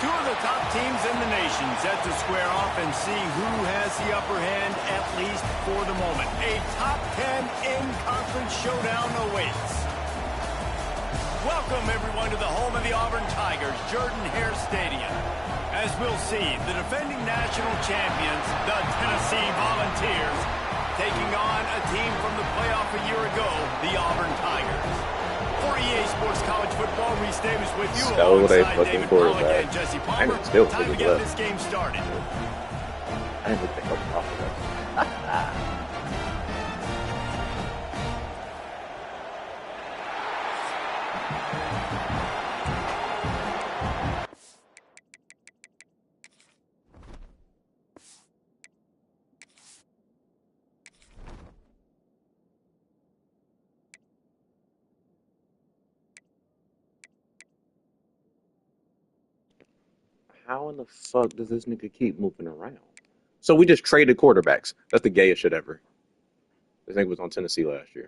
Two of the top teams in the nation set to square off and see who has the upper hand, at least for the moment. A top 10 in-conference showdown awaits. Welcome, everyone, to the home of the Auburn Tigers, Jordan-Hare Stadium. As we'll see, the defending national champions, the Tennessee Volunteers, taking on a team from the playoff a year ago, the Auburn Tigers. For EA Sports College Football, Reese Davis with you alongside David Pollock and Jesse Palmer. Time to get this game started. I didn't think I was off of that. How in the fuck does this nigga keep moving around? So we just traded quarterbacks. That's the gayest shit ever. This nigga was on Tennessee last year.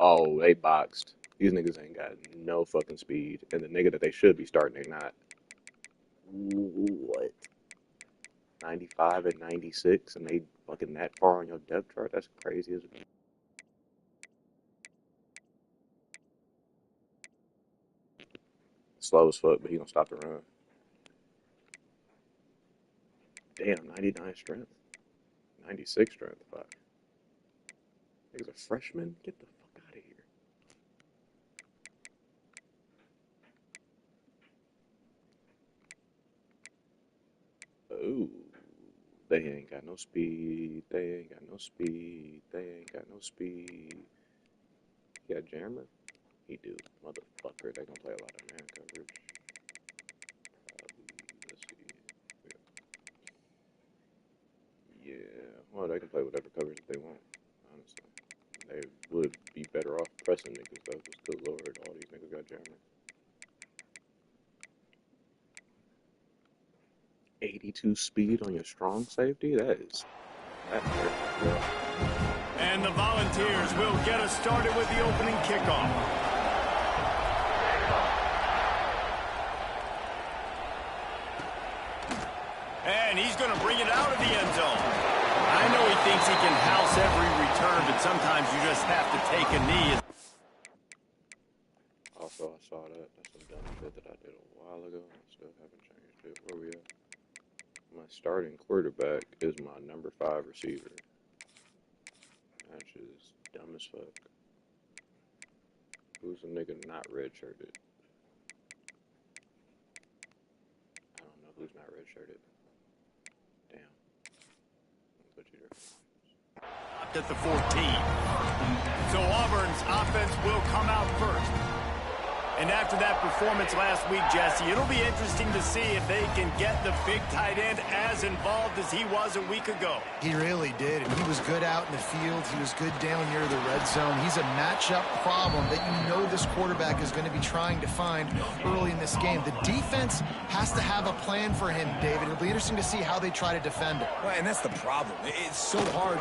Oh, they boxed. These niggas ain't got no fucking speed. And the nigga that they should be starting, they not. What? 95 and 96, and they fucking that far on your depth chart? That's crazy as well. Slow as fuck, but he gonna stop the run. Damn, 99 strength. 96 strength. Fuck. He's a freshman? Get the fuck out of here. Ooh. They ain't got no speed. They ain't got no speed. They ain't got no speed. You got jammer? He do. Motherfucker. They gonna play a lot of man coverage. Let's see. Yeah. Well, they can play whatever coverage they want, honestly. They would be better off pressing niggas, though, because good lord, all these niggas got jammer. 82 speed on your strong safety? That's hurt. Yeah. And the Volunteers will get us started with the opening kickoff. And he's going to bring it out of the end zone. I know he thinks he can house every return, but sometimes you just have to take a knee. Also, I saw that. That's some dumb shit that I did a while ago. I still haven't changed it. Where we at? My starting quarterback is my number 5 receiver. That's just dumb as fuck. Who's a nigga not redshirted? I don't know who's not redshirted. Damn. I'll put you there. At the 14. So Auburn's offense will come out first. And after that performance last week, Jesse, it'll be interesting to see if they can get the big tight end as involved as he was a week ago. He really did, and he was good out in the field. He was good down near the red zone. He's a matchup problem that you know this quarterback is going to be trying to find early in this game. The defense has to have a plan for him, David. It'll be interesting to see how they try to defend it. Right, and that's the problem. It's so hard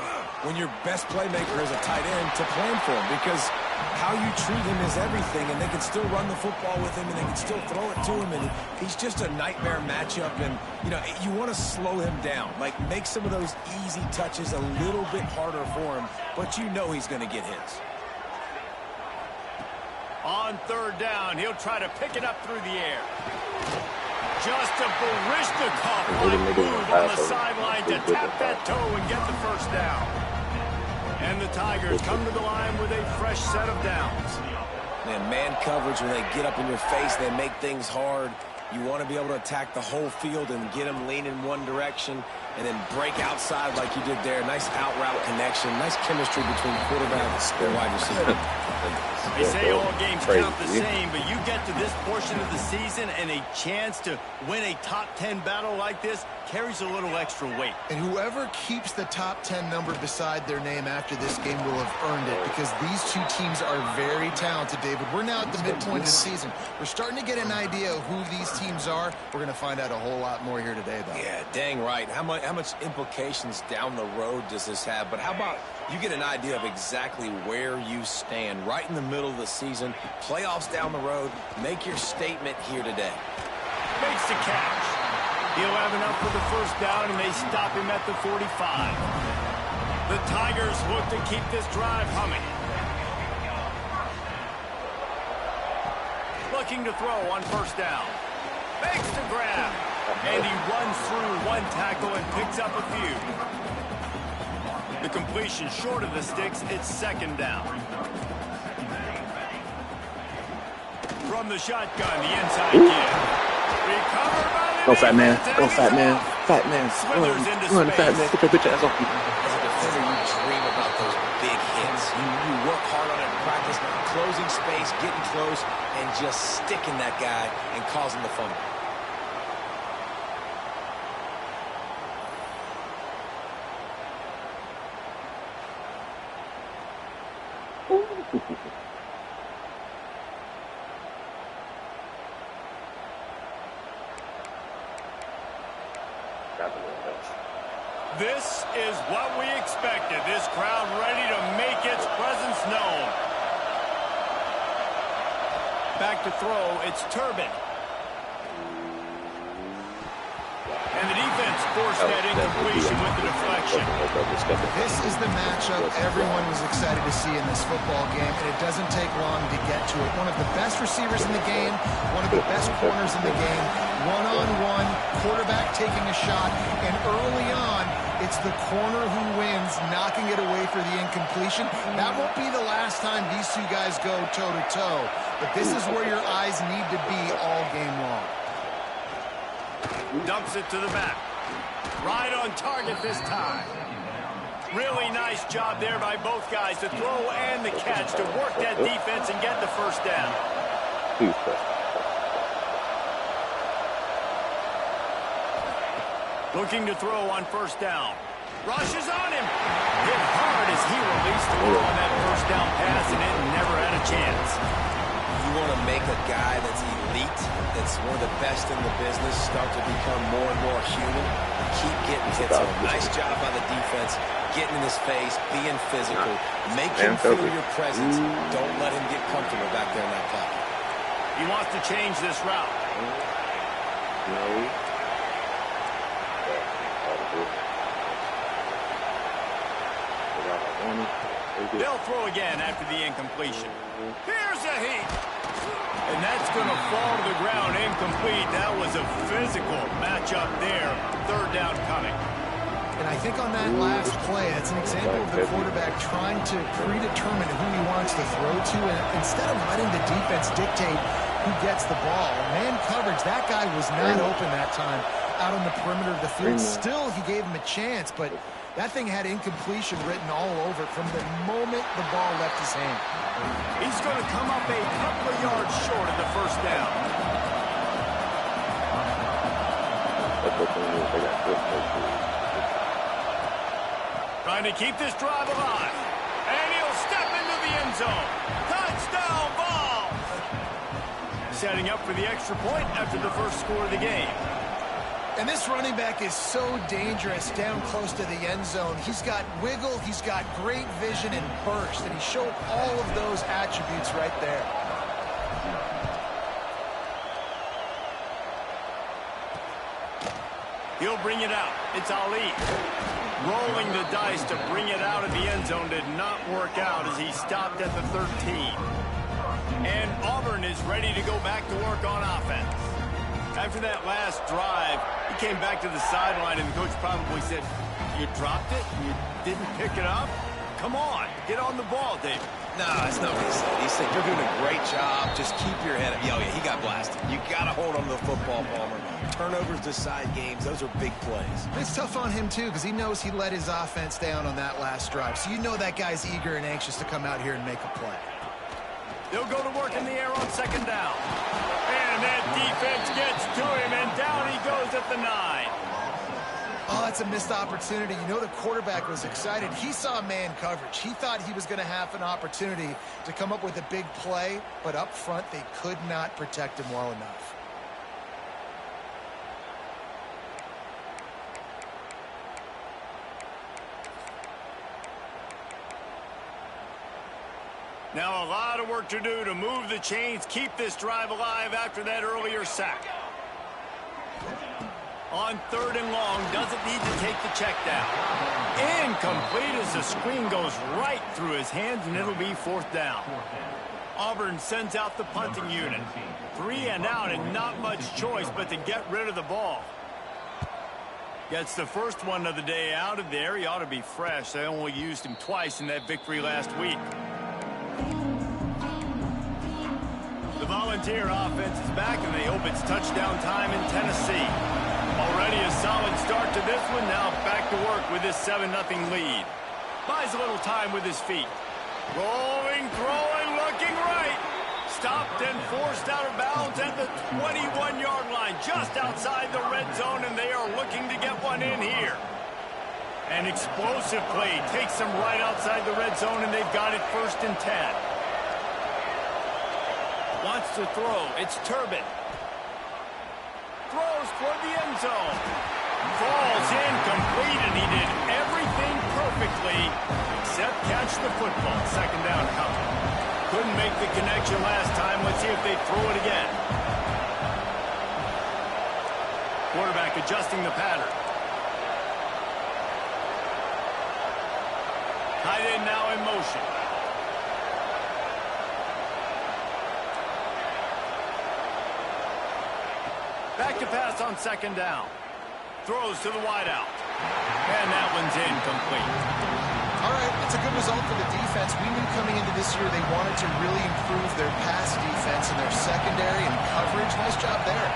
when your best playmaker is a tight end to plan for him, because how you treat him is everything, and they can still run the football with him, and they can still throw it to him, and he's just a nightmare matchup. And you know, you want to slow him down, like make some of those easy touches a little bit harder for him, but you know he's going to get his. On third down, he'll try to pick it up through the air. Just a Barishnikov-like move on the sideline to tap that toe and get the first down. And the Tigers come to the line with a fresh set of downs. Man coverage, when they get up in your face, they make things hard. You want to be able to attack the whole field and get them lean in one direction and then break outside like you did there. Nice out-route connection. Nice chemistry between quarterback and wide receiver. They say all games count the same, but you get to this portion of the season and a chance to win a top 10 battle like this carries a little extra weight. And whoever keeps the top 10 number beside their name after this game will have earned it, because these two teams are very talented, David. We're now at the midpoint of the season. We're starting to get an idea of who these teams are. We're going to find out a whole lot more here today, though. Yeah, dang right. How much implications down the road does this have? But how about you get an idea of exactly where you stand. Right in the middle of the season, playoffs down the road, make your statement here today. Makes the catch. He'll have enough for the first down, and they stop him at the 45. The Tigers look to keep this drive humming. Looking to throw on first down. Makes the grab. And he runs through one tackle and picks up a few. The completion short of the sticks, it's second down. From the shotgun, the inside kid. Recovered by the Go, fat man. Go, defense, fat and man. he's off. Fat man. Slithers into Run, fat space. man. Get your bitch ass off me. As a defender, you dream about those big hits. You work hard on it in practice, closing space, getting close, and just sticking that guy and causing the fumble. This is what we expected. This crowd ready to make its presence known. Back to throw, it's Turpin. And the defense forced that incompletion with the deflection. This is the matchup everyone was excited to see in this football game, and it doesn't take long to get to it. One of the best receivers in the game, one of the best corners in the game, one-on-one, quarterback taking a shot, and early on, it's the corner who wins, knocking it away for the incompletion. That won't be the last time these two guys go toe-to-toe, but this is where your eyes need to be all game long. Dumps it to the back. Right on target this time. Really nice job there by both guys, the throw and the catch, to work that defense and get the first down. Looking to throw on first down. Rushes on him. Hit hard as he released the ball on that first down pass, and it never had a chance. You want to make a guy that's elite, that's one of the best in the business, start to become more and more human. Keep getting hits on him. Nice job by the defense, getting in his face, being physical. Make him feel your presence. Don't let him get comfortable back there in that pocket. He wants to change this route. They'll throw again after the incompletion. Here's a heat. And that's going to fall to the ground incomplete. That was a physical matchup there. Third down coming. And I think on that last play, that's an example of the quarterback trying to predetermine who he wants to throw to, and instead of letting the defense dictate who gets the ball. Man coverage, that guy was not open that time out on the perimeter of the field. Still, he gave him a chance, but that thing had incompletion written all over it from the moment the ball left his hand. He's going to come up a couple of yards short of the first down. Trying to keep this drive alive. And he'll step into the end zone. Touchdown, Vols! Setting up for the extra point after the first score of the game. And this running back is so dangerous down close to the end zone. He's got wiggle, he's got great vision and burst, and he showed all of those attributes right there. He'll bring it out. It's Ali. Rolling the dice to bring it out of the end zone did not work out as he stopped at the 13. And Auburn is ready to go back to work on offense. After that last drive, he came back to the sideline, and the coach probably said, "You dropped it? You didn't pick it up? Come on, get on the ball, David." No, that's not what he said. He said, "You're doing a great job. Just keep your head up." Yeah, he got blasted. You got to hold on to the football, Palmer. Turnovers decide games. Those are big plays. It's tough on him, too, because he knows he let his offense down on that last drive. So you know that guy's eager and anxious to come out here and make a play. They'll go to work in the air on second down. And that defense gets to him, and down he goes at the 9. Oh, that's a missed opportunity. You know the quarterback was excited. He saw man coverage. He thought he was going to have an opportunity to come up with a big play, but up front they could not protect him well enough. Now a lot of work to do to move the chains, keep this drive alive after that earlier sack. On 3rd and long, doesn't need to take the check down. Incomplete as the screen goes right through his hands, and it'll be 4th down. Auburn sends out the punting unit. 3 and out, and not much choice but to get rid of the ball. Gets the first one of the day out of there. He ought to be fresh. They only used him twice in that victory last week. The Volunteer offense is back, and they hope it's touchdown time in Tennessee. Already a solid start to this one. Now back to work with this 7-0 lead. Buys a little time with his feet. Rolling, throwing, looking right. Stopped and forced out of bounds at the 21-yard line, just outside the red zone, and they are looking to get one in here. An explosive play takes them right outside the red zone, and they've got it 1st and 10. Wants to throw. It's Turpin. Throws toward the end zone. Falls incomplete, and he did everything perfectly except catch the football. 2nd down coming. Couldn't make the connection last time. Let's see if they throw it again. Quarterback adjusting the pattern. Tight end now in motion. Back to pass on 2nd down. Throws to the wideout. And that one's incomplete. All right, that's a good result for the defense. We knew coming into this year they wanted to really improve their pass defense and their secondary and coverage. Nice job there.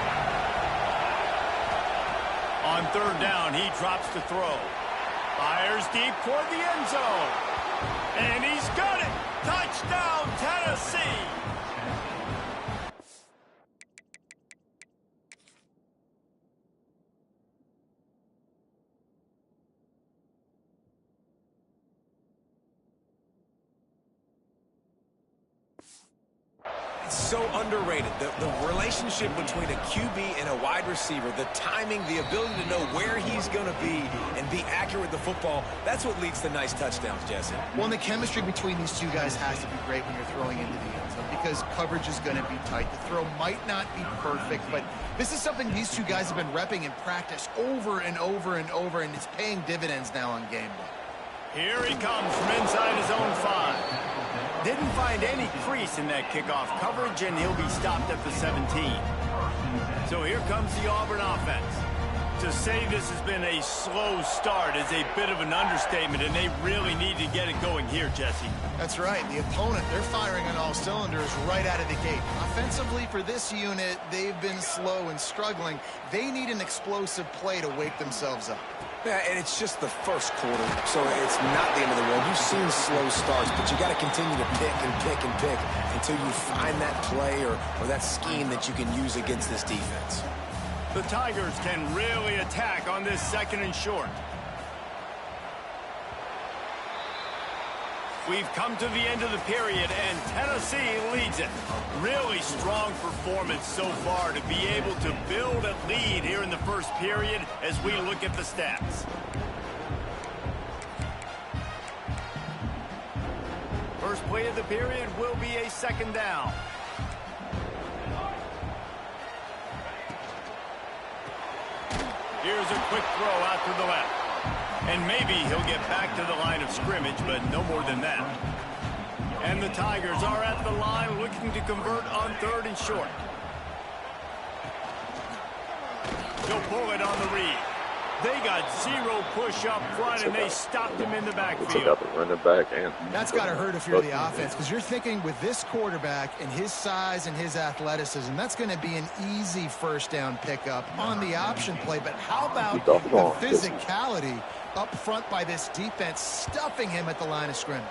On 3rd down, he drops to throw. Fires deep toward the end zone. And he's got it. Touchdown, Tennessee. So underrated. The relationship between a QB and a wide receiver, the timing, the ability to know where he's going to be and be accurate with the football, that's what leads to nice touchdowns, Jesse. Well, and the chemistry between these two guys has to be great when you're throwing into the end zone because coverage is going to be tight. The throw might not be perfect, but this is something these two guys have been repping in practice over and over and over, and it's paying dividends now on game day. Here he comes from inside his own 5. Didn't find any crease in that kickoff coverage, and he'll be stopped at the 17. So here comes the Auburn offense. To say this has been a slow start is a bit of an understatement, and they really need to get it going here, Jesse. That's right. The opponent, they're firing on all cylinders right out of the gate. Offensively, for this unit, they've been slow and struggling. They need an explosive play to wake themselves up. Yeah, and it's just the first quarter, so it's not the end of the world. You've seen slow starts, but you got to continue to pick and pick and pick until you find that play or that scheme that you can use against this defense. The Tigers can really attack on this 2nd and short. We've come to the end of the period, and Tennessee leads it. Really strong performance so far to be able to build a lead here in the first period as we look at the stats. First play of the period will be a 2nd down. Here's a quick throw out to the left. And maybe he'll get back to the line of scrimmage, but no more than that. And the Tigers are at the line looking to convert on 3rd and short. He'll pull it on the read. They got 0 push up front, and they stopped him in the backfield. Running back and That's got to hurt if you're the offense, because you're thinking with this quarterback and his size and his athleticism, that's going to be an easy 1st down pickup on the option play. But how about the physicality up front by this defense, stuffing him at the line of scrimmage?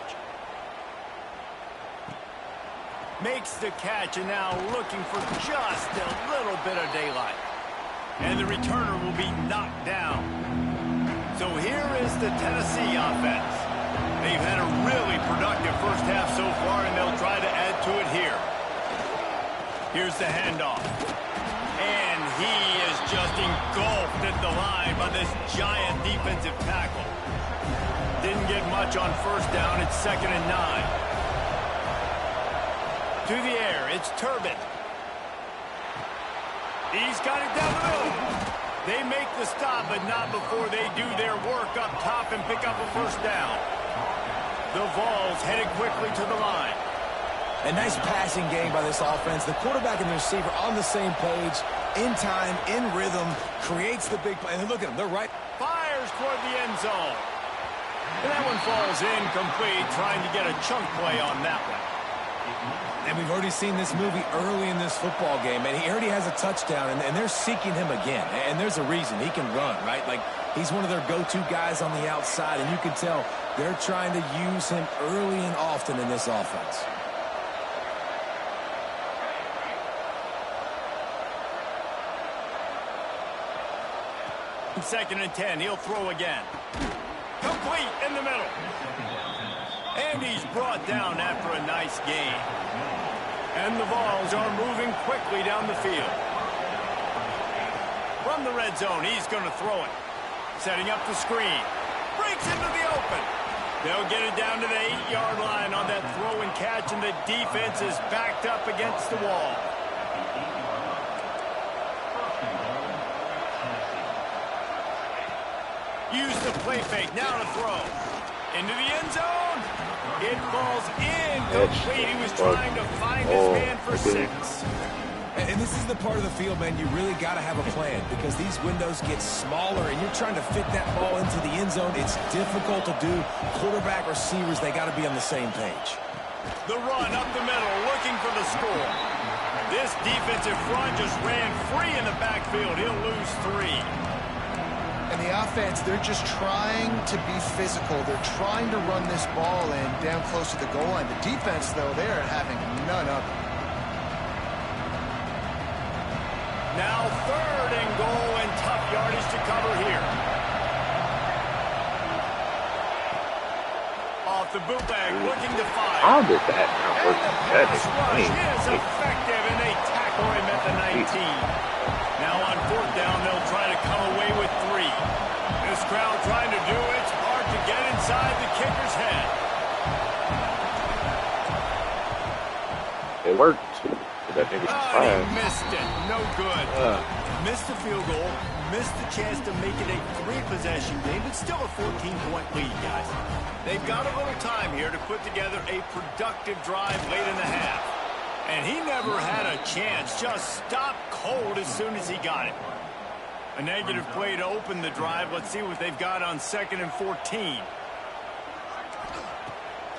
Makes the catch, and now looking for just a little bit of daylight. And the returner will be knocked down. So here is the Tennessee offense. They've had a really productive first half so far, and they'll try to add to it here. Here's the handoff. And he is just engulfed at the line by this giant defensive tackle. Didn't get much on 1st down. It's 2nd and 9. To the air, it's Turpin. He's got it down the middle. They make the stop, but not before they do their work up top and pick up a first down. The Vols headed quickly to the line. A nice passing game by this offense. The quarterback and the receiver on the same page, in time, in rhythm, creates the big play. And look at them, they're right. Fires toward the end zone. And that one falls incomplete, trying to get a chunk play on that one. And we've already seen this movie early in this football game, and he already has a touchdown, and they're seeking him again. And there's a reason. He can run, right? Like, he's one of their go-to guys on the outside, and you can tell they're trying to use him early and often in this offense. Second and 10, he'll throw again. Complete in the middle. And he's brought down after a nice gain. And the Vols are moving quickly down the field. From the red zone, he's going to throw it. Setting up the screen. Breaks into the open. They'll get it down to the 8-yard line on that throw and catch, and the defense is backed up against the wall. Use the play fake, now to throw. Into the end zone. It falls incomplete. He was trying to find his man for 6. And this is the part of the field, man, you really got to have a plan because these windows get smaller and you're trying to fit that ball into the end zone. It's difficult to do. Quarterback, receivers, they got to be on the same page. The run up the middle, looking for the score. This defensive front just ran free in the backfield. He'll lose 3. And the offense, they're just trying to be physical. They're trying to run this ball in down close to the goal line. The defense, though, they're having none of it. Now 3rd and goal and tough yardage to cover here. Off the bootleg, looking to fire. How did that not work? And the pass rush is effective, and they tackle him at the 19. Now on 4th down, they'll try to come away with 3. This crowd trying to do it. It's hard to get inside the kicker's head. It worked. That nigga's He missed it. No good. Missed the field goal. Missed the chance to make it a 3-possession game, but still a 14-point lead, guys. They've got a little time here to put together a productive drive late in the half. And he never had a chance. Just stopped cold as soon as he got it. A negative play to open the drive. Let's see what they've got on 2nd and 14.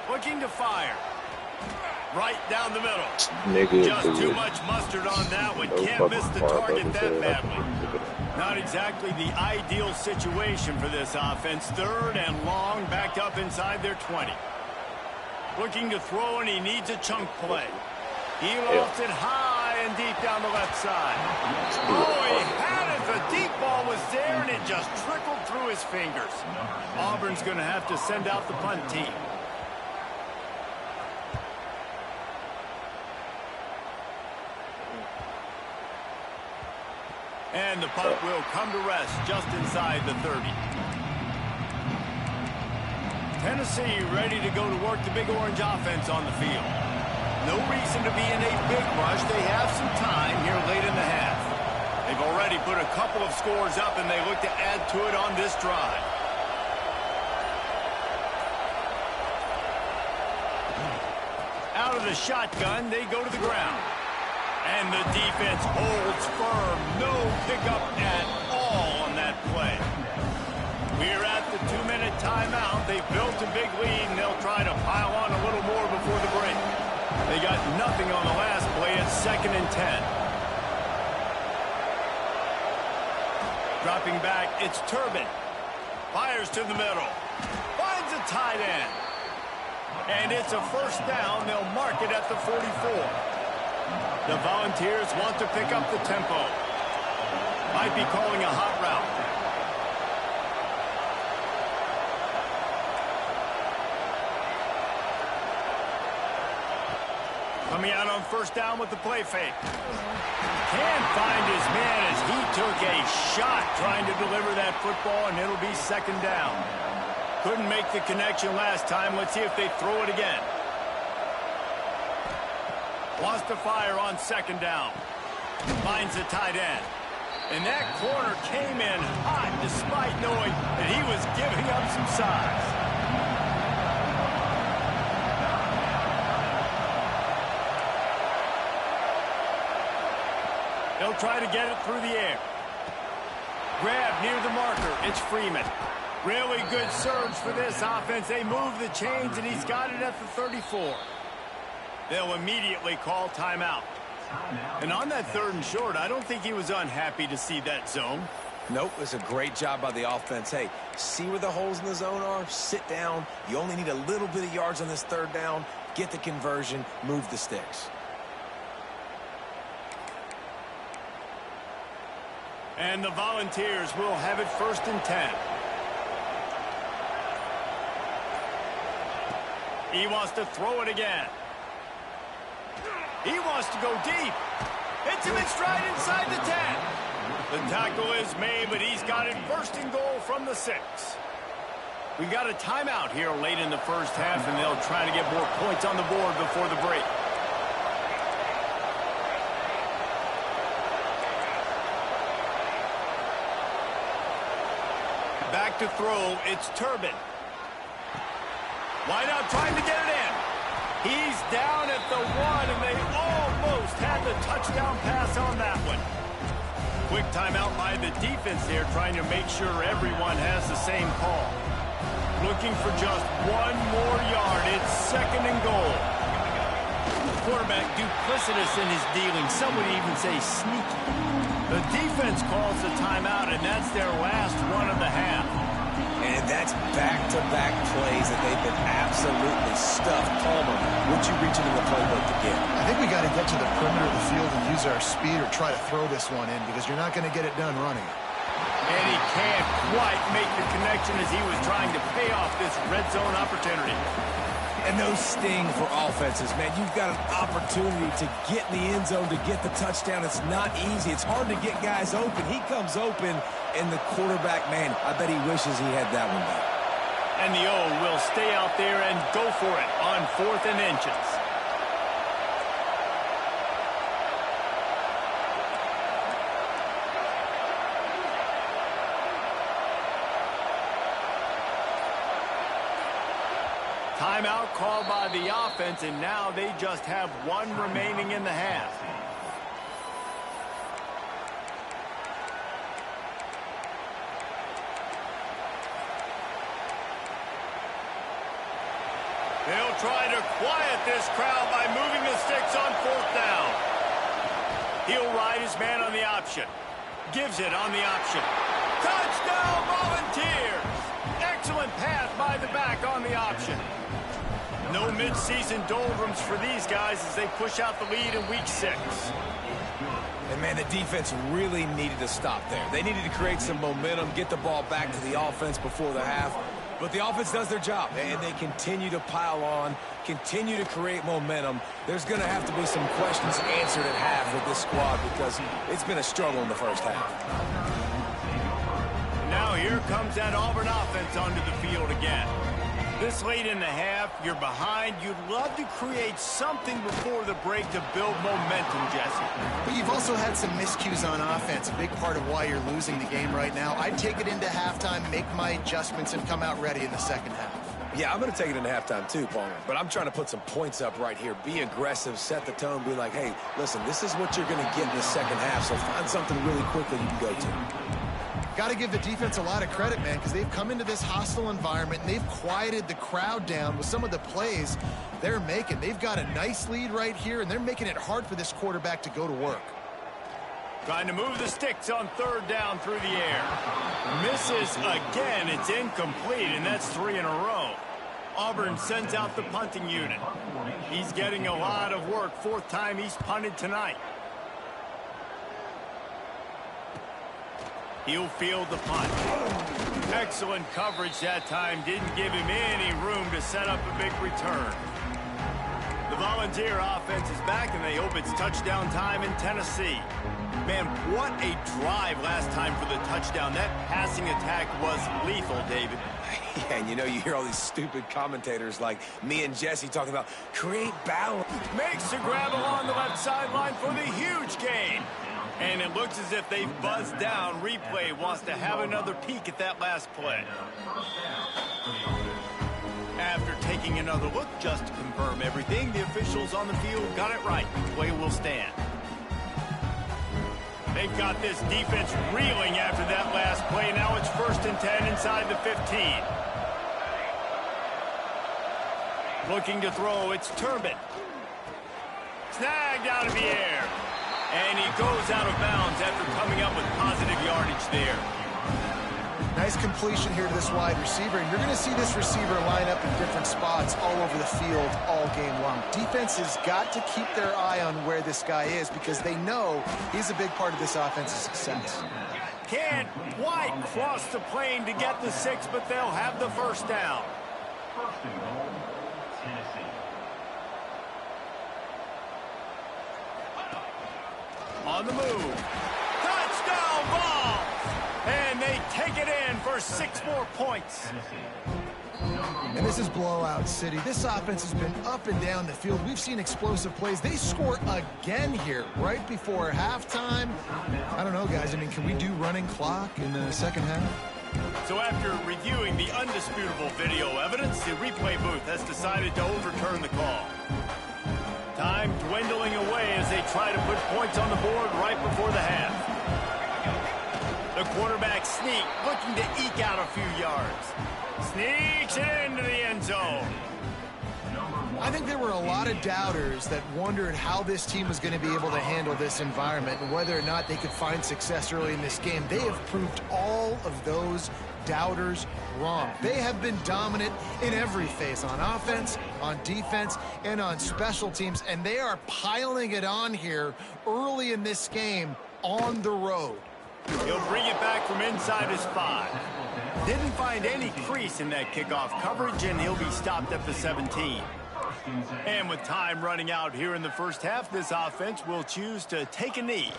Looking to fire. Right down the middle. Just too much mustard on that one. Can't miss the target that badly. Not exactly the ideal situation for this offense. 3rd and long, backed up inside their 20. Looking to throw, and he needs a chunk play. He lost it high and deep down the left side. Oh, he had it. The deep ball was there, and it just trickled through his fingers. Auburn's going to have to send out the punt team. And the punt will come to rest just inside the 30. Tennessee ready to go to work the Big Orange offense on the field. No reason to be in a big rush. They have some time here late in the half. They've already put a couple of scores up, and they look to add to it on this drive. Out of the shotgun, they go to the ground. And the defense holds firm. No pickup at all on that play. We're at the 2-minute timeout. They've built a big lead, and they'll try to pile on a little more before the break. They got nothing on the last play. It's 2nd and 10. Dropping back, it's Turpin. Fires to the middle. Finds a tight end. And it's a first down. They'll mark it at the 44. The Volunteers want to pick up the tempo. Might be calling a hot route. Coming out on 1st down with the play fake. Can't find his man as he took a shot trying to deliver that football, and it'll be 2nd down. Couldn't make the connection last time. Let's see if they throw it again. Wants to fire on second down. Finds a tight end. And that corner came in hot despite knowing that he was giving up some size. He'll try to get it through the air. Grab near the marker. It's Freeman. Really good surge for this offense. They move the chains, and he's got it at the 34. They'll immediately call timeout. And on that 3rd and short, I don't think he was unhappy to see that zone. Nope, it's a great job by the offense. Hey, see where the holes in the zone are? Sit down. You only need a little bit of yards on this 3rd down. Get the conversion. Move the sticks. And the Volunteers will have it 1st and 10. He wants to throw it again. He wants to go deep. Hits him in stride inside the 10. The tackle is made, but he's got it 1st and goal from the 6. We got a timeout here late in the first half, and they'll try to get more points on the board before the break. Back to throw, it's Turpin. Wide out trying to get it in. He's down at the 1, and they almost had the touchdown pass on that one. Quick timeout by the defense there, trying to make sure everyone has the same call. Looking for just 1 more yard. It's 2nd and goal. Quarterback duplicitous in his dealing. Some would even say sneaky. The defense calls the timeout, and that's their last one of the half. And that's back-to-back plays that they've been absolutely stuffed. Palmer, what you reaching in the playbook to get? I think we got to get to the perimeter of the field and use our speed or try to throw this one in because you're not going to get it done running. And he can't quite make the connection as he was trying to pay off this red zone opportunity. And those sting for offenses, man. You've got an opportunity to get in the end zone, to get the touchdown. It's not easy. It's hard to get guys open. He comes open, and the quarterback, man, I bet he wishes he had that one back. And the O will stay out there and go for it on 4th and inches. Timeout called by the offense, and now they just have 1 remaining in the half. They'll try to quiet this crowd by moving the sticks on 4th down. He'll ride his man on the option. Gives it on the option. Touchdown, Volunteers! Excellent pass by the back on the option. No mid-season doldrums for these guys as they push out the lead in week 6. And, man, the defense really needed to stop there. They needed to create some momentum, get the ball back to the offense before the half. But the offense does their job, and they continue to pile on, continue to create momentum. There's going to have to be some questions answered at half with this squad because it's been a struggle in the first half. Now here comes that Auburn offense onto the field again. This late in the half, you're behind. You'd love to create something before the break to build momentum, Jesse. But you've also had some miscues on offense, a big part of why you're losing the game right now. I'd take it into halftime, make my adjustments, and come out ready in the second half. Yeah, I'm going to take it into halftime too, Palmer. But I'm trying to put some points up right here. Be aggressive, set the tone, be like, hey, listen, this is what you're going to get in the second half, so find something really quickly you can go to. Got to give the defense a lot of credit, man, because they've come into this hostile environment and they've quieted the crowd down with some of the plays they're making. They've got a nice lead right here, and they're making it hard for this quarterback to go to work. Trying to move the sticks on 3rd down through the air. Misses again. It's incomplete, and that's 3 in a row. Auburn sends out the punting unit. He's getting a lot of work. 4th time he's punted tonight. He'll field the punt. Excellent coverage that time. Didn't give him any room to set up a big return. The Volunteer offense is back, and they hope it's touchdown time in Tennessee. Man, what a drive last time for the touchdown. That passing attack was lethal, David. Yeah, and you know, you hear all these stupid commentators like me and Jesse talking about create balance. Makes the grab along the left sideline for the huge gain. And it looks as if they've buzzed down. Replay wants to have another peek at that last play. After taking another look just to confirm everything, the officials on the field got it right. Play will stand. They've got this defense reeling after that last play. Now it's 1st and 10 inside the 15. Looking to throw, it's Turpin. Snagged out of the air. And he goes out of bounds after coming up with positive yardage there. Nice completion here to this wide receiver, and you're going to see this receiver line up in different spots all over the field all game long. Defense has got to keep their eye on where this guy is because they know he's a big part of this offense's success. Can't quite cross the plane to get the 6, but they'll have the 1st down. On the move. Touchdown, Vols! And they take it in for 6 more points. And this is blowout city. This offense has been up and down the field. We've seen explosive plays. They score again here right before halftime. I don't know, guys. I mean, can we do running clock in the second half? So after reviewing the undisputable video evidence, the replay booth has decided to overturn the call. Time dwindling away as they try to put points on the board right before the half. The quarterback sneak, looking to eke out a few yards. Sneaks it into the end zone. I think there were a lot of doubters that wondered how this team was going to be able to handle this environment and whether or not they could find success early in this game. They have proved all of those doubters wrong. They have been dominant in every phase, on offense, on defense, and on special teams, and they are piling it on here early in this game on the road. He'll bring it back from inside his 5. Didn't find any crease in that kickoff coverage, and he'll be stopped at the 17. And with time running out here in the first half, this offense will choose to take a knee.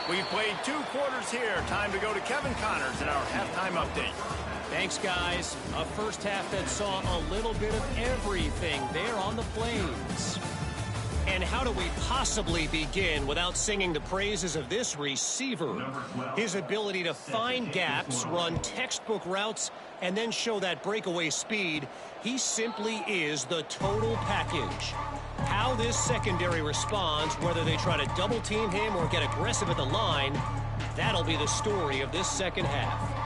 We've played 2 quarters here. Time to go to Kevin Connors in our halftime update. Thanks, guys. A first half that saw a little bit of everything there on the plains. And how do we possibly begin without singing the praises of this receiver? His ability to find gaps, run textbook routes, and then show that breakaway speed. He simply is the total package. How this secondary responds, whether they try to double team him or get aggressive at the line, that'll be the story of this second half.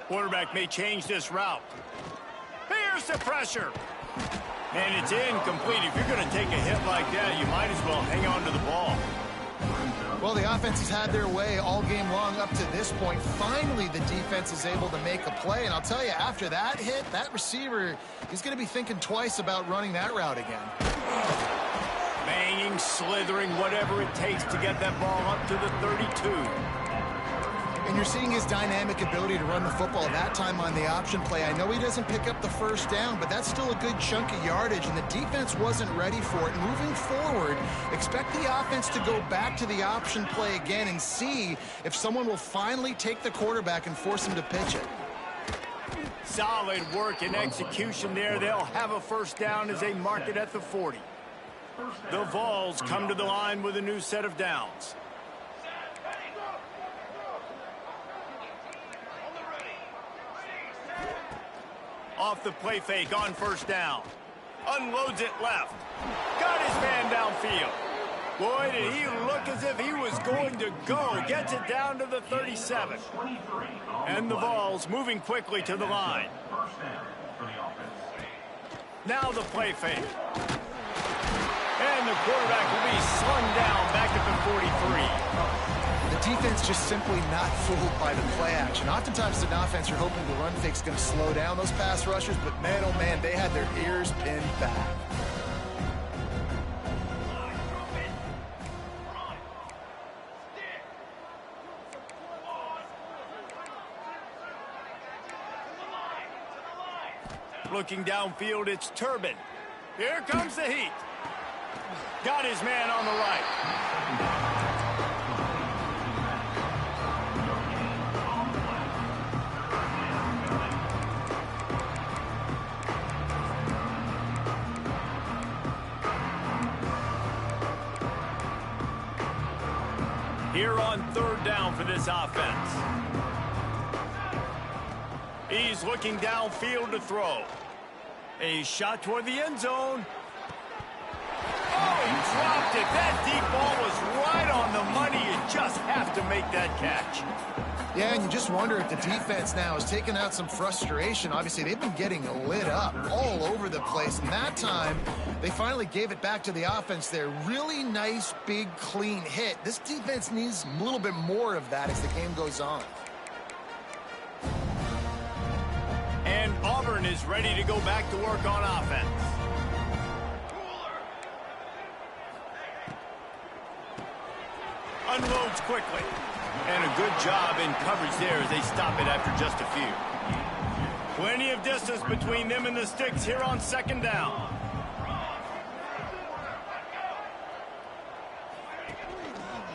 Quarterback may change this route. Here's the pressure. And it's incomplete. If you're going to take a hit like that, you might as well hang on to the ball. Well, the offense has had their way all game long up to this point. Finally, the defense is able to make a play. And I'll tell you, after that hit, that receiver is going to be thinking twice about running that route again. Banging, slithering, whatever it takes to get that ball up to the 32. And you're seeing his dynamic ability to run the football that time on the option play. I know he doesn't pick up the 1st down, but that's still a good chunk of yardage, and the defense wasn't ready for it. Moving forward, expect the offense to go back to the option play again and see if someone will finally take the quarterback and force him to pitch it. Solid work and execution there. They'll have a 1st down as they mark it at the 40. The Vols come to the line with a new set of downs. Off the play fake on 1st down. Unloads it left. Got his man downfield. Boy, did he look as if he was going to go. Gets it down to the 37. And the Vols moving quickly to the line. Now the play fake. And the quarterback will be slung down back at the 43. The defense just simply not fooled by the play action. Oftentimes, an offense, you're hoping the run fake's going to slow down those pass rushers, but man, oh man, they had their ears pinned back. Looking downfield, it's Turpin. Here comes the heat. Got his man on the right. Here on third down for this offense. He's looking downfield to throw. A shot toward the end zone. Oh, he dropped it. That deep ball was right on the money. You just have to make that catch. Yeah, and you just wonder if the defense now has taken out some frustration. Obviously, they've been getting lit up all over the place. And that time, they finally gave it back to the offense there. Really nice, big, clean hit. This defense needs a little bit more of that as the game goes on. And Auburn is ready to go back to work on offense. Unloads quickly. And a good job in coverage there as they stop it after just a few. Plenty of distance between them and the sticks here on second down.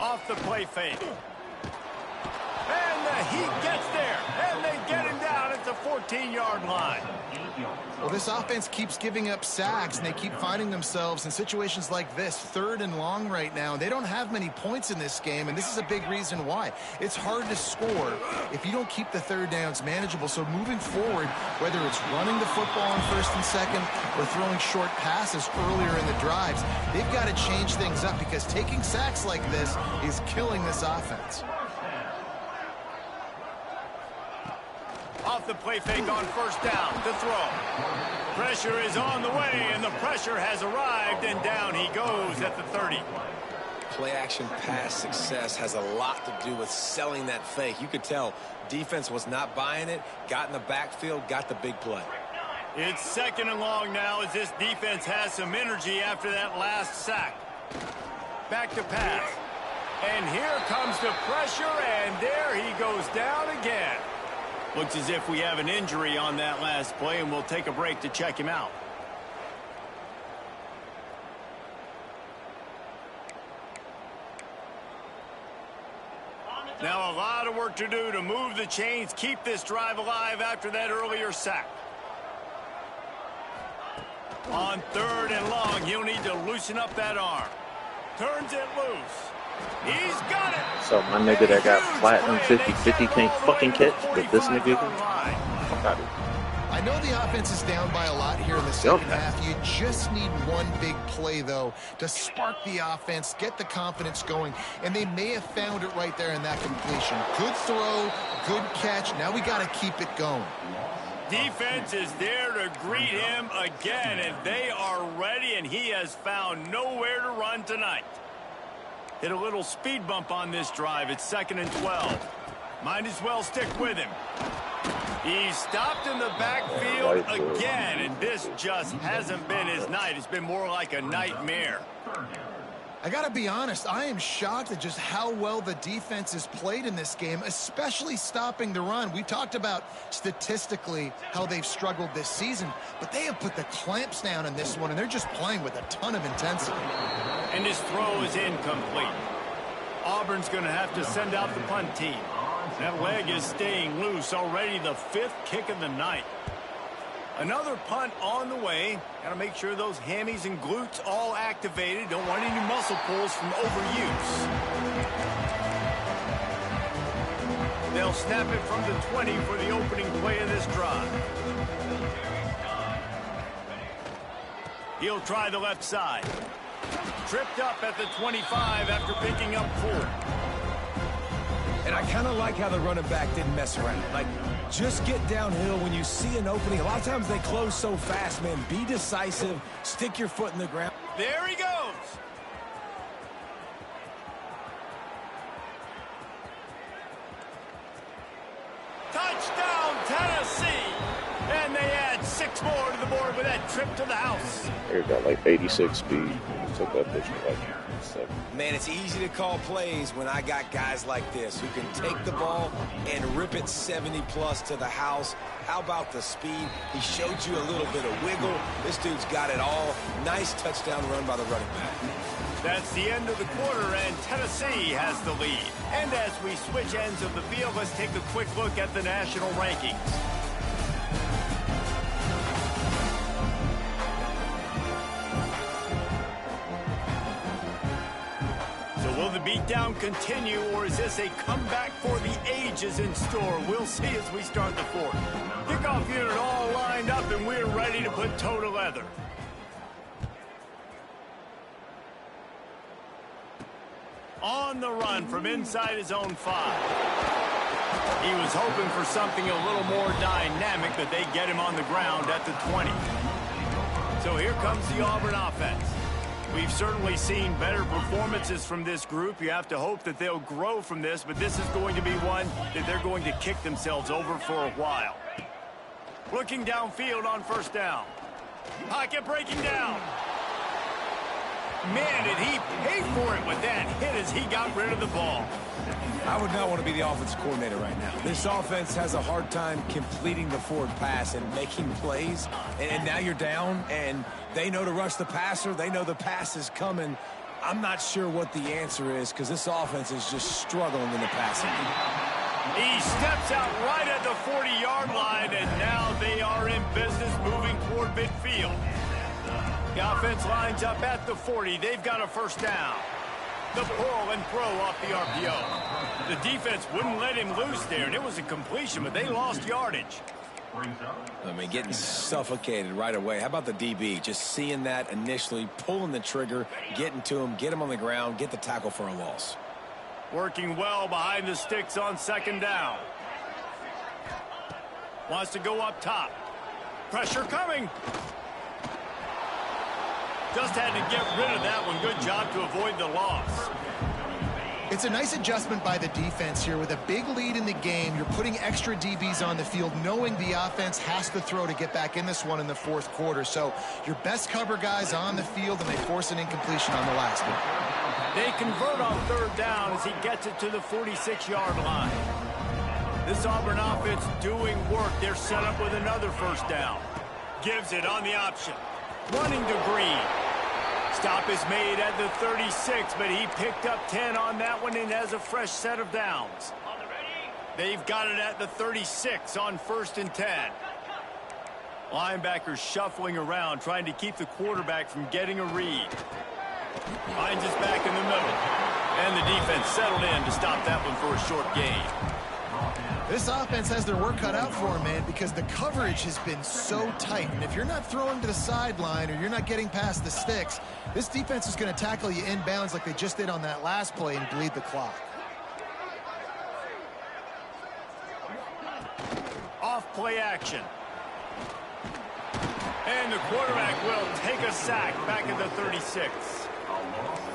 Off the play fake. And the heat gets there. And they get him down at the 14-yard line. Well, this offense keeps giving up sacks, and they keep finding themselves in situations like this, 3rd and long right now. They don't have many points in this game, and this is a big reason why. It's hard to score if you don't keep the third downs manageable. So moving forward, whether it's running the football on 1st and 2nd or throwing short passes earlier in the drives, they've got to change things up because taking sacks like this is killing this offense. Off the play fake on first down to throw. Pressure is on the way, and the pressure has arrived, and down he goes at the 30. Play action pass success has a lot to do with selling that fake. You could tell defense was not buying it, got in the backfield, got the big play. It's 2nd and long now as this defense has some energy after that last sack. Back to pass. And here comes the pressure, and there he goes down again. Looks as if we have an injury on that last play, and we'll take a break to check him out. Now a lot of work to do to move the chains, keep this drive alive after that earlier sack. On 3rd and long, he'll need to loosen up that arm. Turns it loose. He's got it. So my nigga that got platinum 50-50 can't fucking catch, but this nigga can. I know the offense is down by a lot here in the second half. You just need one big play, though, to spark the offense, get the confidence going, and they may have found it right there in that completion. Good throw, good catch. Now we got to keep it going. Defense is there to greet him again, and they are ready, and he has found nowhere to run tonight. Hit a little speed bump on this drive. It's 2nd and 12. Might as well stick with him. He's stopped in the backfield again, and this just hasn't been his night. It's been more like a nightmare. I got to be honest, I am shocked at just how well the defense has played in this game, especially stopping the run. We talked about statistically how they've struggled this season, but they have put the clamps down in this one, and they're just playing with a ton of intensity. And his throw is incomplete. Auburn's going to have to send out the punt team. That leg is staying loose, already the 5th kick of the night. Another punt on the way. Got to make sure those hammies and glutes all activated. Don't want any muscle pulls from overuse. They'll snap it from the 20 for the opening play of this drive. He'll try the left side. Tripped up at the 25 after picking up 4. And I kind of like how the running back didn't mess around. Like, just get downhill when you see an opening. A lot of times they close so fast, man. Be decisive. Stick your foot in the ground. There he goes. Touchdown, Tennessee. And they add 6 more to the board with that trip to the house. He's got like 86 speed. Took that pitch for like 7. Man, it's easy to call plays when I got guys like this who can take the ball and rip it 70-plus to the house. How about the speed? He showed you a little bit of wiggle. This dude's got it all. Nice touchdown run by the running back. That's the end of the quarter, and Tennessee has the lead. And as we switch ends of the field, let's take a quick look at the national rankings. So will the beatdown continue, or is this a comeback for the ages in store? We'll see as we start the fourth. Kickoff unit all lined up, and we're ready to put toe to leather. On the run from inside his own 5. He was hoping for something a little more dynamic, but they get him on the ground at the 20. So here comes the Auburn offense. We've certainly seen better performances from this group. You have to hope that they'll grow from this, but this is going to be one that they're going to kick themselves over for a while. Looking downfield on first down. Pocket breaking down. Man, did he pay for it with that hit as he got rid of the ball. I would not want to be the offensive coordinator right now. This offense has a hard time completing the forward pass and making plays. And now you're down, and they know to rush the passer. They know the pass is coming. I'm not sure what the answer is because this offense is just struggling in the passing game. He steps out right at the 40-yard line, and now they are in business moving toward midfield. The offense lines up at the 40. They've got a first down. The pull and throw off the RPO. The defense wouldn't let him loose there, and it was a completion, but they lost yardage. I mean, getting suffocated right away. How about the DB? Just seeing that initially, pulling the trigger, getting to him, get him on the ground, get the tackle for a loss. Working well behind the sticks on second down. Wants to go up top. Pressure coming. Just had to get rid of that one. Good job to avoid the loss. It's a nice adjustment by the defense here. With a big lead in the game, you're putting extra DBs on the field, knowing the offense has to throw to get back in this one in the fourth quarter. So your best cover guys on the field, and they force an incompletion on the last one. They convert on third down as he gets it to the 46-yard line. This Auburn offense doing work. They're set up with another first down. Gives it on the option. Running to Green. Stop is made at the 36, but he picked up 10 on that one and has a fresh set of downs. They've got it at the 36 on 1st and 10. Linebackers shuffling around, trying to keep the quarterback from getting a read. Finds us back in the middle. And the defense settled in to stop that one for a short gain. This offense has their work cut out for them, man, because the coverage has been so tight. And if you're not throwing to the sideline or you're not getting past the sticks, this defense is going to tackle you inbounds like they just did on that last play and bleed the clock. Off play action. And the quarterback will take a sack back at the 36.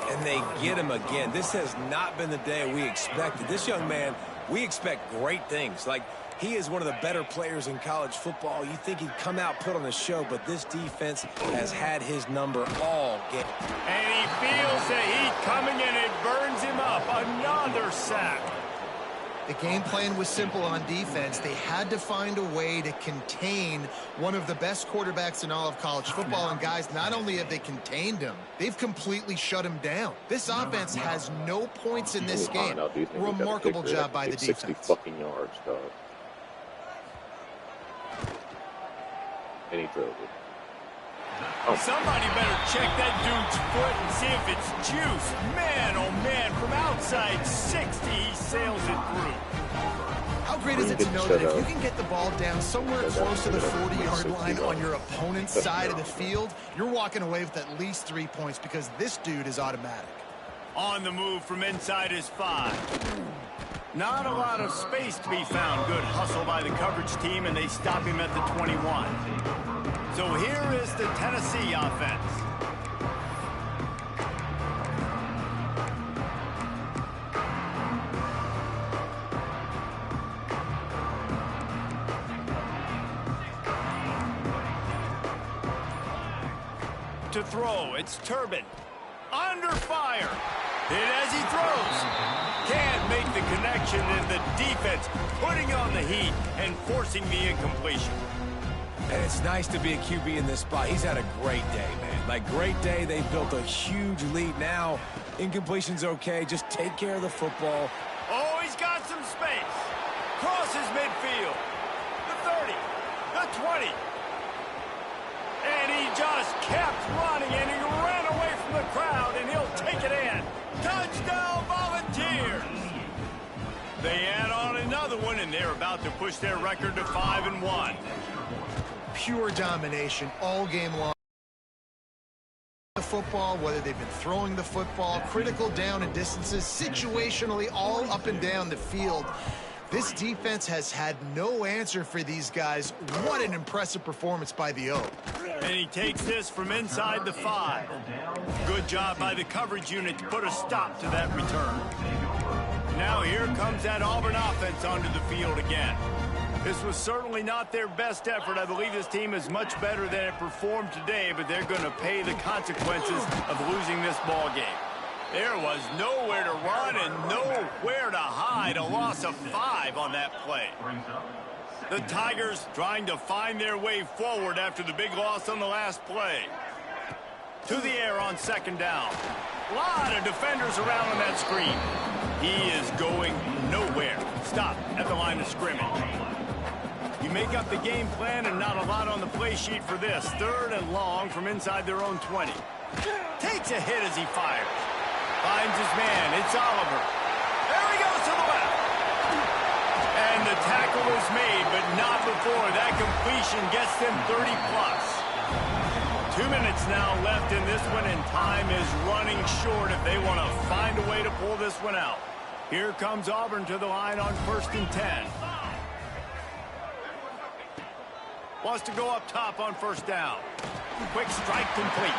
And they get him again. This has not been the day we expected. This young man, we expect great things. Like, he is one of the better players in college football. You think he'd come out, put on a show, but this defense has had his number all game. And he feels the heat coming, and it burns him up. Another sack. The game plan was simple on defense. They had to find a way to contain one of the best quarterbacks in all of college football. And guys, not only have they contained him, they've completely shut him down. This offense has no points in this game. Remarkable job by the defense. 60 fucking yards, dog. And he throws it. Oh. Somebody better check that dude's foot and see if it's juice. Man, oh man, from outside 60, he sails it through. How great is it to know that if you can get the ball down somewhere close to the 40-yard line on your opponent's side of the field, you're walking away with at least 3 points because this dude is automatic. On the move from inside his 5. Not a lot of space to be found. Good hustle by the coverage team, and they stop him at the 21. So here is the Tennessee offense. to throw. It's Turpin. Under fire. Hit as he throws. Can't make the connection, and the defense putting on the heat and forcing the incompletion. And it's nice to be a QB in this spot. He's had a great day, man. Like, great day. They've built a huge lead now. Incompletion's okay. Just take care of the football. Oh, he's got some space. Crosses midfield. The 30. The 20. And he just kept running, and he ran away from the crowd, and he'll take it in. Touchdown, Volunteers! They add on another one, and they're about to push their record to 5-1. Pure domination all game long. The football, whether they've been throwing the football, critical down and distances, situationally all up and down the field. This defense has had no answer for these guys. What an impressive performance by the O. And he takes this from inside the 5. Good job by the coverage unit to put a stop to that return. Now here comes that Auburn offense onto the field again. This was certainly not their best effort. I believe this team is much better than it performed today, but they're going to pay the consequences of losing this ball game. There was nowhere to run and nowhere to hide. A loss of 5 on that play. The Tigers trying to find their way forward after the big loss on the last play. To the air on second down. A lot of defenders around on that screen. He is going nowhere. Stop at the line of scrimmage. You make up the game plan and not a lot on the play sheet for this. 3rd and long from inside their own 20. Takes a hit as he fires. Finds his man. It's Oliver. There he goes to the left. And the tackle is made, but not before that completion gets them 30+. 2 minutes now left in this one, and time is running short if they want to find a way to pull this one out. Here comes Auburn to the line on 1st and 10. Wants to go up top on 1st down. Quick strike complete.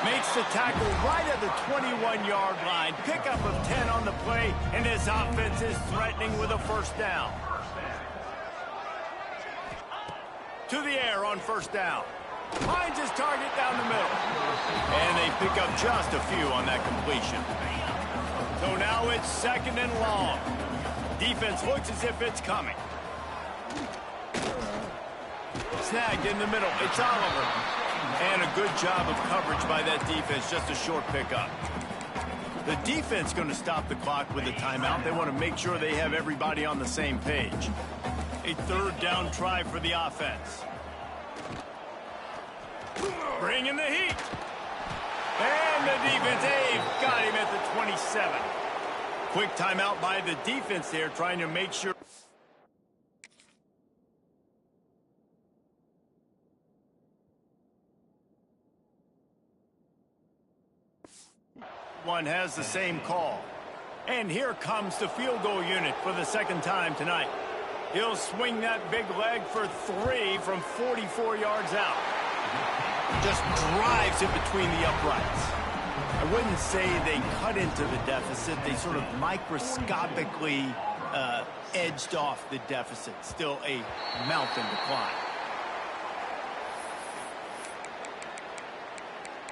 Makes the tackle right at the 21-yard line. Pickup of 10 on the play, and this offense is threatening with a 1st down. To the air on 1st down. Finds his target down the middle. And they pick up just a few on that completion. So now it's 2nd and long. Defense looks as if it's coming. Snagged in the middle. It's Oliver. And a good job of coverage by that defense. Just a short pickup. The defense going to stop the clock with a timeout. They want to make sure they have everybody on the same page. A 3rd down try for the offense. Bringing the heat. And the defense, got him at the 27. Quick timeout by the defense there, trying to make sure. One has the same call. And here comes the field goal unit for the 2nd time tonight. He'll swing that big leg for 3 from 44 yards out. Just drives it between the uprights. I wouldn't say they cut into the deficit. They sort of microscopically edged off the deficit. Still a mountain to climb.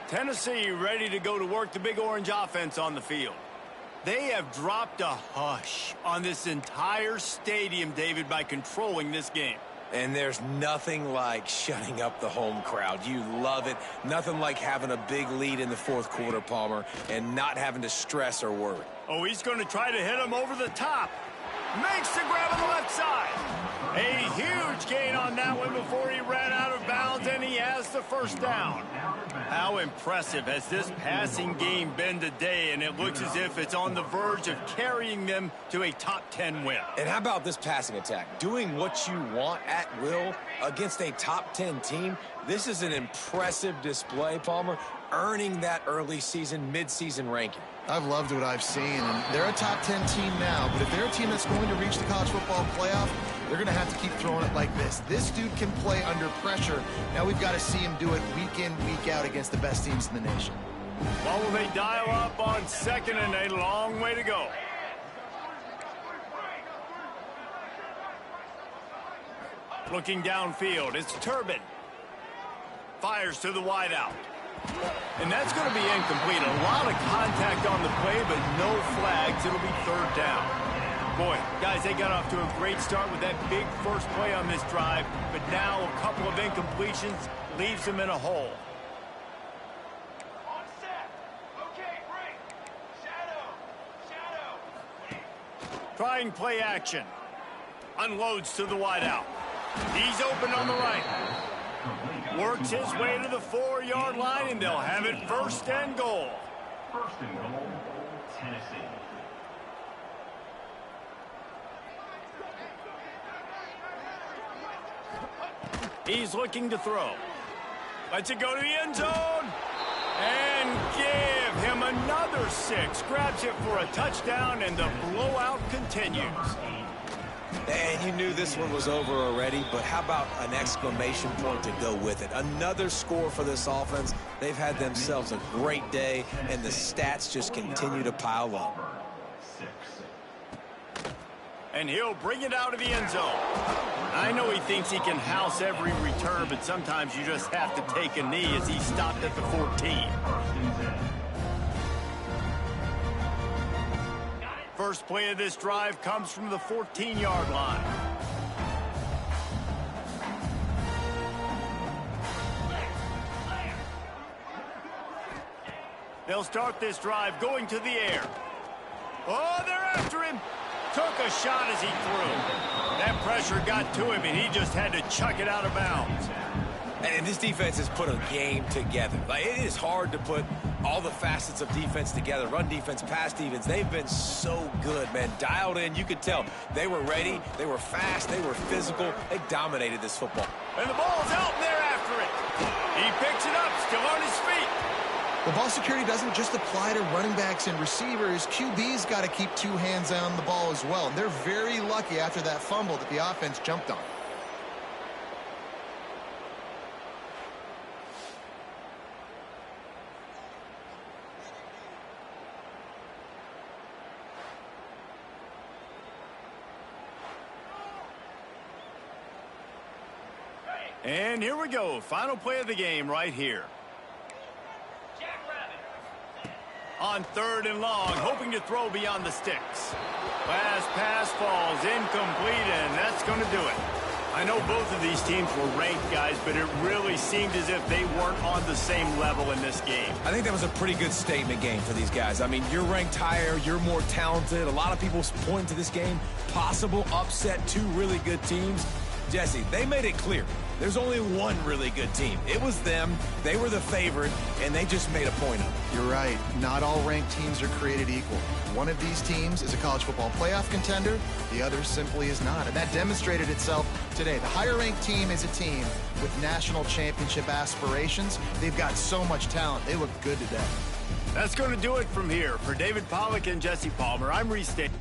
Tennessee ready to go to work the Big Orange offense on the field. They have dropped a hush on this entire stadium, David, by controlling this game. And there's nothing like shutting up the home crowd. You love it. Nothing like having a big lead in the 4th quarter, Palmer, and not having to stress or worry. Oh, he's going to try to hit him over the top. Makes the grab on the left side. A huge gain on that one before he ran out of bounds, and he has the 1st down. How impressive has this passing game been today, and it looks as if it's on the verge of carrying them to a top 10 win. And how about this passing attack? Doing what you want at will against a top 10 team. This is an impressive display, Palmer, earning that early season, mid-season ranking. I've loved what I've seen, and they're a top 10 team now, but if they're a team that's going to reach the college football playoff, they're going to have to keep throwing it like this. This dude can play under pressure. Now we've got to see him do it week in, week out against the best teams in the nation. Well, will they dial up on 2nd and a long way to go? Looking downfield, it's Turpin. Fires to the wideout. And that's going to be incomplete. A lot of contact on the play, but no flags. It'll be third down. Boy, guys, they got off to a great start with that big first play on this drive, but now a couple of incompletions leaves them in a hole. On set. Okay, break. Shadow. Trying play action. Unloads to the wideout. He's open on the right. Works his way to the 4-yard line, and they'll have it first and goal. First and goal, Tennessee. He's looking to throw. Lets it go to the end zone. And give him another 6. Grabs it for a touchdown, and the blowout continues. And you knew this one was over already, but how about an exclamation point to go with it? Another score for this offense. They've had themselves a great day, and the stats just continue to pile up. And he'll bring it out of the end zone. I know he thinks he can house every return, but sometimes you just have to take a knee as he stopped at the 14. First play of this drive comes from the 14-yard line. They'll start this drive going to the air. Oh, they're after him. Took a shot as he threw. That pressure got to him, and he just had to chuck it out of bounds. And this defense has put a game together. Like, it is hard to put all the facets of defense together. Run defense, pass defense. They've been so good, man. Dialed in. You could tell they were ready. They were fast. They were physical. They dominated this football. And the ball's out, and they're after it. He picks it up, still on his feet. The ball security doesn't just apply to running backs and receivers. QB's got to keep 2 hands on the ball as well. And they're very lucky after that fumble that the offense jumped on. And here we go. Final play of the game right here. On 3rd and long, hoping to throw beyond the sticks. Last pass falls incomplete, and that's going to do it. I know both of these teams were ranked, guys, but it really seemed as if they weren't on the same level in this game. I think that was a pretty good statement game for these guys. I mean, you're ranked higher, you're more talented. A lot of people point to this game. Possible upset, 2 really good teams. Jesse, they made it clear. There's only one really good team. It was them. They were the favorite, and they just made a point of it. You're right. Not all ranked teams are created equal. One of these teams is a college football playoff contender. The other simply is not. And that demonstrated itself today. The higher-ranked team is a team with national championship aspirations. They've got so much talent. They look good today. That's going to do it from here. For David Pollack and Jesse Palmer, I'm Reese Davis.